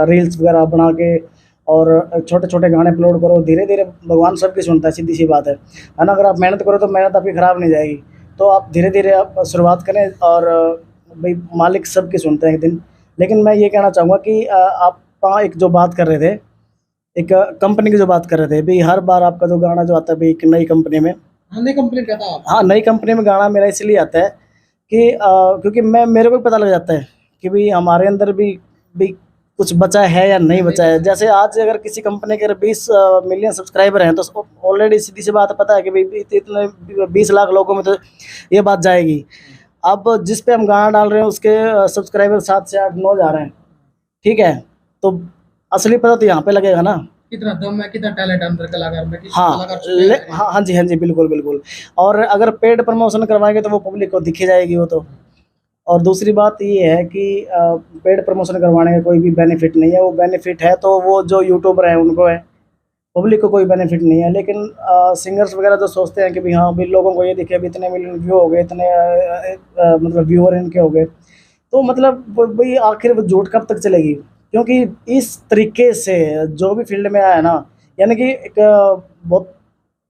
A: रील्स वगैरह बना के और छोटे छोटे गाने अपलोड करो। धीरे धीरे भगवान सबकी सुनता है, सीधी सी बात है ना। अगर आप मेहनत करो तो मेहनत आपकी ख़राब नहीं जाएगी। तो आप धीरे धीरे आप शुरुआत करें और भाई मालिक सबकी सुनते हैं एक दिन। लेकिन मैं ये कहना चाहूँगा कि आप एक जो बात कर रहे थे, एक कंपनी की जो बात कर रहे थे भी, हर बार आपका जो गाना जो आता है भाई एक नई कंपनी में,
B: नई कंपनी का था।
A: हाँ नई कंपनी में गाना मेरा इसलिए आता है कि क्योंकि मेरे को भी पता लग जाता है कि भाई हमारे अंदर भी कुछ बचा है या नहीं बचा है। जैसे आज अगर किसी कंपनी के 20 मिलियन सब्सक्राइबर हैं तो ऑलरेडी सीधी सी बात पता है कि भाई इतने 20 लाख लोगों में तो ये बात जाएगी। अब जिस पे हम गाना डाल रहे हैं उसके सब्सक्राइबर 7 से 8 9 जा रहे हैं, ठीक है, तो असली पता तो यहाँ पे लगेगा ना,
B: कितना दम है, कितना टैलेंट अंदर कलाकार में,
A: हाँ जी बिल्कुल बिल्कुल। और अगर पेड प्रमोशन करवाएंगे तो वो पब्लिक को दिखी जाएगी वो तो। और दूसरी बात ये है कि पेड प्रमोशन करवाने का कोई भी बेनिफिट नहीं है। वो बेनिफिट है तो वो जो यूट्यूबर हैं उनको है, पब्लिक को कोई बेनिफिट नहीं है। लेकिन सिंगर्स वगैरह जो सोचते हैं कि भाई हाँ भाई लोगों को ये दिखे अभी इतने मिलियन व्यू हो गए, इतने मतलब व्यूअर इनके हो गए, तो मतलब भाई आखिर वो झूठ कब तक चलेगी। क्योंकि इस तरीके से जो भी फील्ड में आया है ना, यानी कि एक बहुत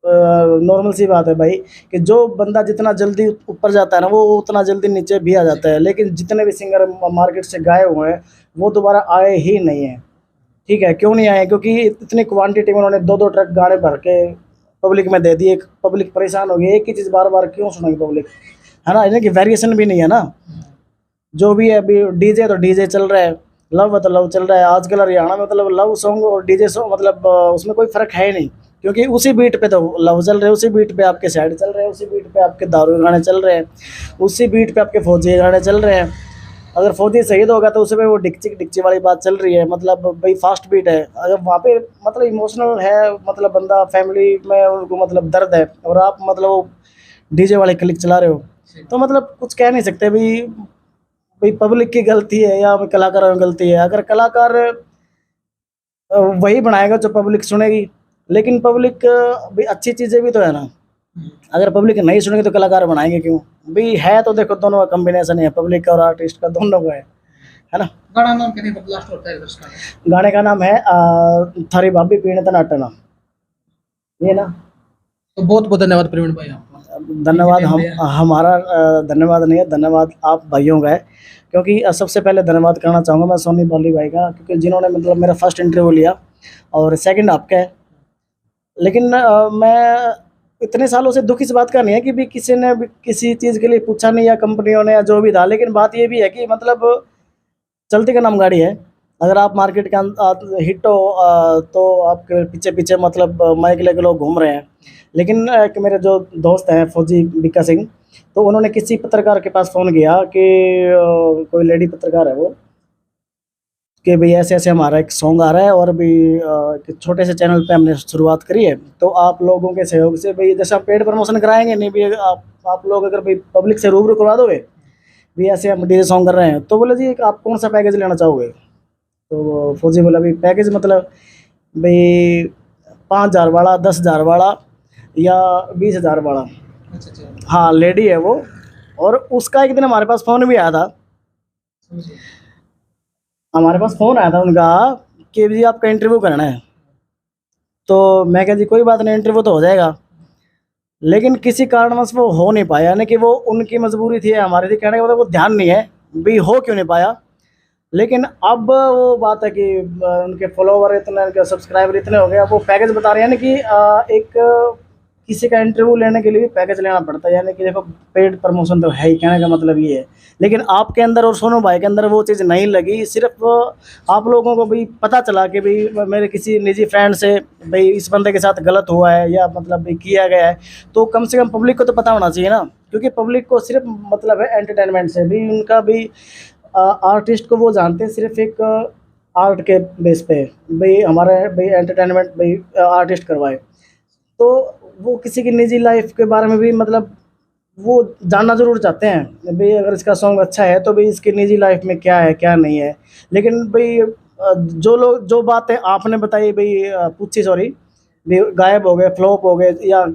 A: नॉर्मल सी बात है भाई कि जो बंदा जितना जल्दी ऊपर जाता है ना वो उतना जल्दी नीचे भी आ जाता है। लेकिन जितने भी सिंगर मार्केट से गायब हुए हैं वो दोबारा आए ही नहीं हैं, ठीक है। क्यों नहीं आए? क्योंकि इतनी क्वांटिटी में उन्होंने 2-2 ट्रक गाने भर के पब्लिक में दे दिए। पब्लिक परेशान हो गई, एक ही चीज़ बार बार क्यों सुनेगी पब्लिक, है ना। यानी कि वेरिएशन भी नहीं है ना। जो भी है अभी डीजे तो डीजे चल रहा है, लव है तो लव चल रहा है। आजकल हरियाणा में मतलब लव सॉन्ग और डीजे सॉन्ग मतलब उसमें कोई फ़र्क है ही नहीं, क्योंकि उसी बीट पे तो लव चल रहे हैं, उसी बीट पे आपके सैड चल रहे हैं, उसी बीट पे आपके दारू के गाने चल रहे हैं, उसी बीट पे आपके फौजी के गाने चल रहे हैं। अगर फौजी शहीद होगा तो उसमें वो डिक्ची वाली बात चल रही है, मतलब भाई फास्ट बीट है। अगर वहाँ पे मतलब इमोशनल है, मतलब बंदा फैमिली में उनको मतलब दर्द है, और आप मतलब डीजे वाले क्लिक चला रहे हो, तो मतलब कुछ कह नहीं सकते भाई पब्लिक की गलती है या कलाकारों की गलती है। अगर कलाकार वही बनाएगा जो पब्लिक सुनेगी, लेकिन पब्लिक भी अच्छी चीज़ें भी तो है ना। अगर पब्लिक नहीं सुनेगी तो कलाकार बनाएंगे क्यों भी? है तो देखो दोनों का कॉम्बिनेशन है, पब्लिक का और आर्टिस्ट का, दोनों का है ना।
B: गाना नाम क्या है? लास्ट होता है उसका।
A: गाने का नाम है थारी भाभी पीने नाटना, ये ना।
B: तो बहुत बहुत धन्यवाद प्रवीण भाई आपका।
A: धन्यवाद हमारा धन्यवाद नहीं है, धन्यवाद आप भाइयों का है। क्योंकि सबसे पहले धन्यवाद करना चाहूँगा मैं सोनी बाली भाई का, क्योंकि जिन्होंने मतलब मेरा फर्स्ट इंटरव्यू लिया, और सेकंड आपका है। लेकिन मैं इतने सालों से दुख इस बात का नहीं है कि भी किसी ने भी किसी चीज़ के लिए पूछा नहीं, या कंपनियों ने, या जो भी था। लेकिन बात ये भी है कि मतलब चलती का नाम गाड़ी है। अगर आप मार्केट के हिट हो तो आपके पीछे पीछे मतलब माइक लेके लोग घूम रहे हैं। लेकिन एक मेरे जो दोस्त हैं फौजी बिक्का सिंह, तो उन्होंने किसी पत्रकार के पास फ़ोन किया कि कोई लेडी पत्रकार है वो, कि भाई ऐसे ऐसे हमारा एक सॉन्ग आ रहा है और अभी एक छोटे से चैनल पे हमने शुरुआत करी है, तो आप लोगों के सहयोग से भाई जैसे आप पेड प्रमोशन कराएंगे नहीं भी, आप लोग अगर भाई पब्लिक से रूबरू करवा दोगे भी ऐसे हम डीजे सॉन्ग कर रहे हैं, तो बोले जी आप कौन सा पैकेज लेना चाहोगे। तो वो फौजी बोला भाई पैकेज मतलब भाई 5,000 वाला, 10,000 वाला, या 20,000 वाला। हाँ लेडी है वो। और उसका एक दिन हमारे पास फ़ोन भी आया था, उनका कि जी आपका इंटरव्यू करना है। तो मैं कहा जी कोई बात नहीं, इंटरव्यू तो हो जाएगा। लेकिन किसी कारणवश वो हो नहीं पाया, यानी कि वो उनकी मजबूरी थी, हमारी थी, कहने का मतलब वो ध्यान नहीं है भी हो क्यों नहीं पाया। लेकिन अब वो बात है कि उनके फॉलोवर इतने, उनके सब्सक्राइबर इतने हो गए, अब वो पैकेज बता रहे हैं ना कि एक किसी का इंटरव्यू लेने के लिए भी पैकेज लेना पड़ता है। यानी कि देखो पेड प्रमोशन तो है ही, कहने का मतलब ये है। लेकिन आपके अंदर और सोनू भाई के अंदर वो चीज़ नहीं लगी। सिर्फ आप लोगों को भी पता चला कि भाई मेरे किसी निजी फ्रेंड से भाई इस बंदे के साथ गलत हुआ है या मतलब भाई किया गया है, तो कम से कम पब्लिक को तो पता होना चाहिए ना। क्योंकि पब्लिक को सिर्फ मतलब है एंटरटेनमेंट से भी, उनका भी आर्टिस्ट को वो जानते हैं सिर्फ एक आर्ट के बेस पे, भाई हमारा भाई एंटरटेनमेंट भाई आर्टिस्ट करवाए। तो वो किसी की निजी लाइफ के बारे में भी मतलब वो जानना ज़रूर चाहते हैं भाई, अगर इसका सॉन्ग अच्छा है तो भाई इसकी निजी लाइफ में क्या है क्या नहीं है। लेकिन भाई जो लोग जो बातें आपने बताई भाई पूछी, सॉरी, भाई गायब हो गए, फ्लॉप हो गए, या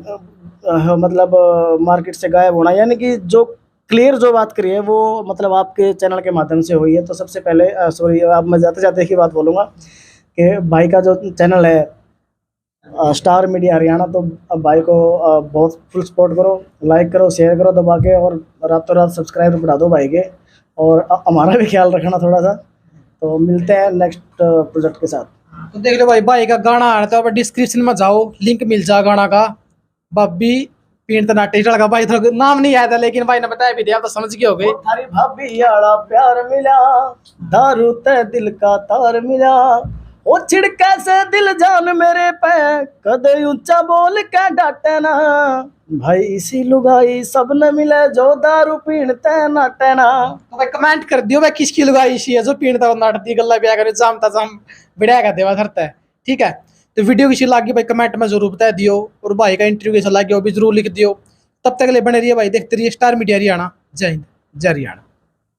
A: मतलब मार्केट से गायब होना, यानी कि जो क्लियर जो बात करी है वो मतलब आपके चैनल के माध्यम से हुई है। तो सबसे पहले सॉरी, अब मैं जाते जाते की बात बोलूँगा कि भाई का जो चैनल है स्टार मीडिया हरियाणा, तो अब भाई को बहुत फुल सपोर्ट करो, लाइक करो, शेयर करो दबा के, और रातों रात सब्सक्राइबर बढ़ा दो भाई के, और हमारा भी ख्याल रखना थोड़ा सा। तो मिलते हैं नेक्स्ट प्रोजेक्ट के साथ।
B: तो देख लो भाई का गाना आ रहा था, डिस्क्रिप्शन में जाओ, लिंक मिल जा गाना का। बब्बी पीण तनाटे का भाई, थोड़ा नाम नहीं आया था लेकिन भाई ने बताया भी दिया, तो समझ गए हो गए।
A: थारी भाभी आड़ा प्यार मिला, दारू ते दिल का तार मिला, ओ छिड़के से दिल जान मेरे पे, कदे ऊंचा बोल के डांटे ना, भाई इसी लुगाई सब न मिले जो दारू पीणते नाटे ना।
B: तो भाई कमेंट कर दियो भाई किसकी लगाई इसी है जो पीणता और नाटती गल्ला ब्याह करे जामता जाम बढ़िया का देवा धरता है। ठीक है, तो वीडियो किसी लागी भाई कमेंट में जरूर बता दियो, और भाई का इंटरव्यू कैसा लगे वो भी जरूर लिख दियो। तब तक ले बने रहिए भाई, देखते रहिए स्टार मीडिया हरियाणा। जय हिंद, जय हरियाणा।